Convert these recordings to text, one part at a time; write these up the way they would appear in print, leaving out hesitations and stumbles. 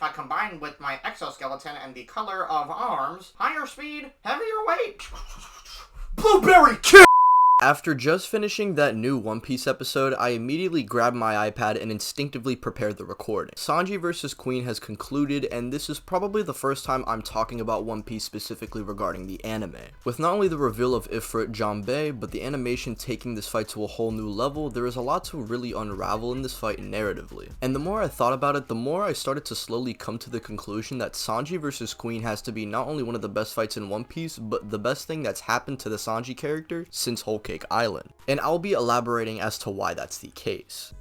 I combine with my exoskeleton and the color of arms, higher speed, heavier weight. Blueberry kill! After just finishing that new One Piece episode, I immediately grabbed my iPad and instinctively prepared the recording. Sanji vs. Queen has concluded, and this is probably the first time I'm talking about One Piece specifically regarding the anime. With not only the reveal of Ifrit Jambe, but the animation taking this fight to a whole new level, there is a lot to really unravel in this fight narratively. And the more I thought about it, the more I started to slowly come to the conclusion that Sanji vs. Queen has to be not only one of the best fights in One Piece, but the best thing that's happened to the Sanji character since Whole Cake Island, and I'll be elaborating as to why that's the case.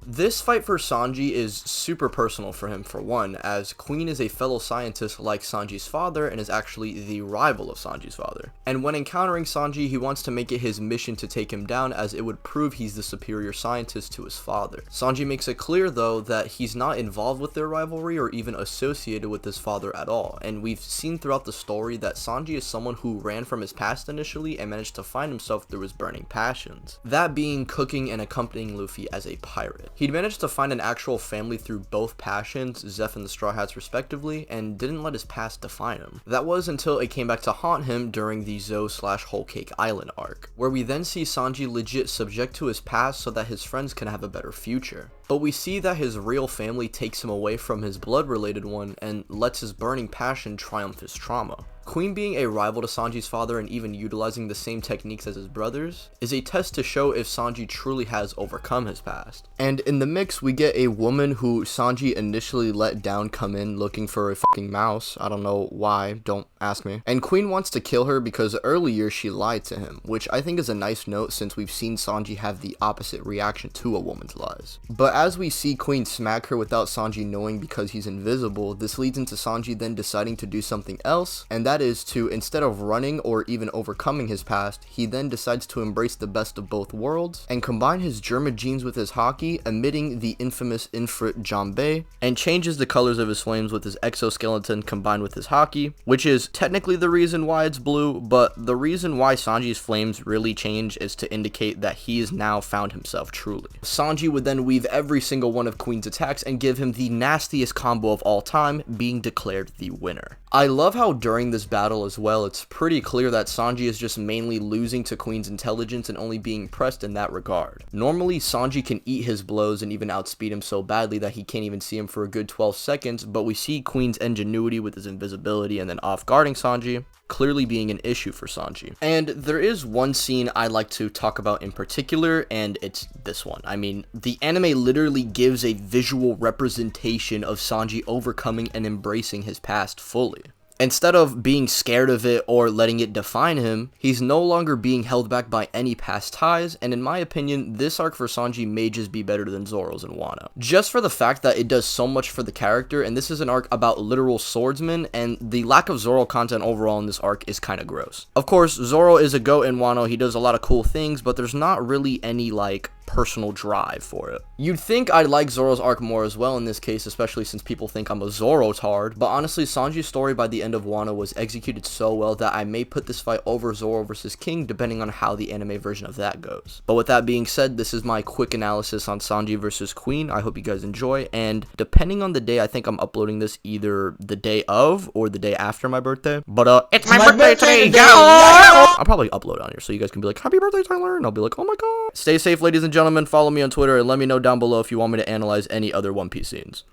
This fight for Sanji is super personal for him, for one, as Queen is a fellow scientist like Sanji's father and is actually the rival of Sanji's father. And when encountering Sanji, he wants to make it his mission to take him down, as it would prove he's the superior scientist to his father. Sanji makes it clear though that he's not involved with their rivalry or even associated with his father at all, and we've seen throughout the story that Sanji is someone who ran from his past initially and managed to find himself through his burning passions, that being cooking and accompanying Luffy as a pirate. He'd managed to find an actual family through both passions, Zeph and the Straw Hats respectively, and didn't let his past define him. That was until it came back to haunt him during the Zou/Whole Cake Island arc, where we then see Sanji legit subject to his past so that his friends can have a better future. But we see that his real family takes him away from his blood-related one and lets his burning passion triumph his trauma. Queen being a rival to Sanji's father and even utilizing the same techniques as his brothers is a test to show if Sanji truly has overcome his past. And in the mix, we get a woman who Sanji initially let down come in looking for a fucking mouse. I don't know why, don't ask me. And Queen wants to kill her because earlier she lied to him, which I think is a nice note since we've seen Sanji have the opposite reaction to a woman's lies. But as we see Queen smack her without Sanji knowing because he's invisible, this leads into Sanji then deciding to do something else, and that is to, instead of running or even overcoming his past, he then decides to embrace the best of both worlds and combine his German genes with his haki, emitting the infamous Ifrit Jambe, and changes the colors of his flames with his exoskeleton combined with his haki, which is technically the reason why it's blue, but the reason why Sanji's flames really change is to indicate that he has now found himself truly. Sanji would then weave every single one of Queen's attacks and give him the nastiest combo of all time, being declared the winner. I love how during this battle as well, it's pretty clear that Sanji is just mainly losing to Queen's intelligence and only being pressed in that regard. Normally, Sanji can eat his blows and even outspeed him so badly that he can't even see him for a good 12 seconds, but we see Queen's ingenuity with his invisibility and then off-guarding Sanji clearly being an issue for Sanji. And there is one scene I like to talk about in particular, and it's this one. I mean, the anime literally gives a visual representation of Sanji overcoming and embracing his past fully. Instead of being scared of it or letting it define him, he's no longer being held back by any past ties, and in my opinion, this arc for Sanji may just be better than Zoro's in Wano. Just for the fact that it does so much for the character, and this is an arc about literal swordsmen, and the lack of Zoro content overall in this arc is kind of gross. Of course, Zoro is a goat in Wano, he does a lot of cool things, but there's not really any, personal drive for it. You'd think I'd like Zoro's arc more as well in this case, especially since people think I'm a Zoro-tard, but honestly, Sanji's story by the end of Wano was executed so well that I may put this fight over Zoro vs. King depending on how the anime version of that goes. But with that being said, this is my quick analysis on Sanji vs. Queen. I hope you guys enjoy, and depending on the day, I think I'm uploading this either the day of or the day after my birthday, but it's my birthday today, go! I'll probably upload on here so you guys can be like, happy birthday, Tyler, and I'll be like, oh my god. Stay safe, ladies and gentlemen. Follow me on Twitter and let me know down below if you want me to analyze any other One Piece scenes.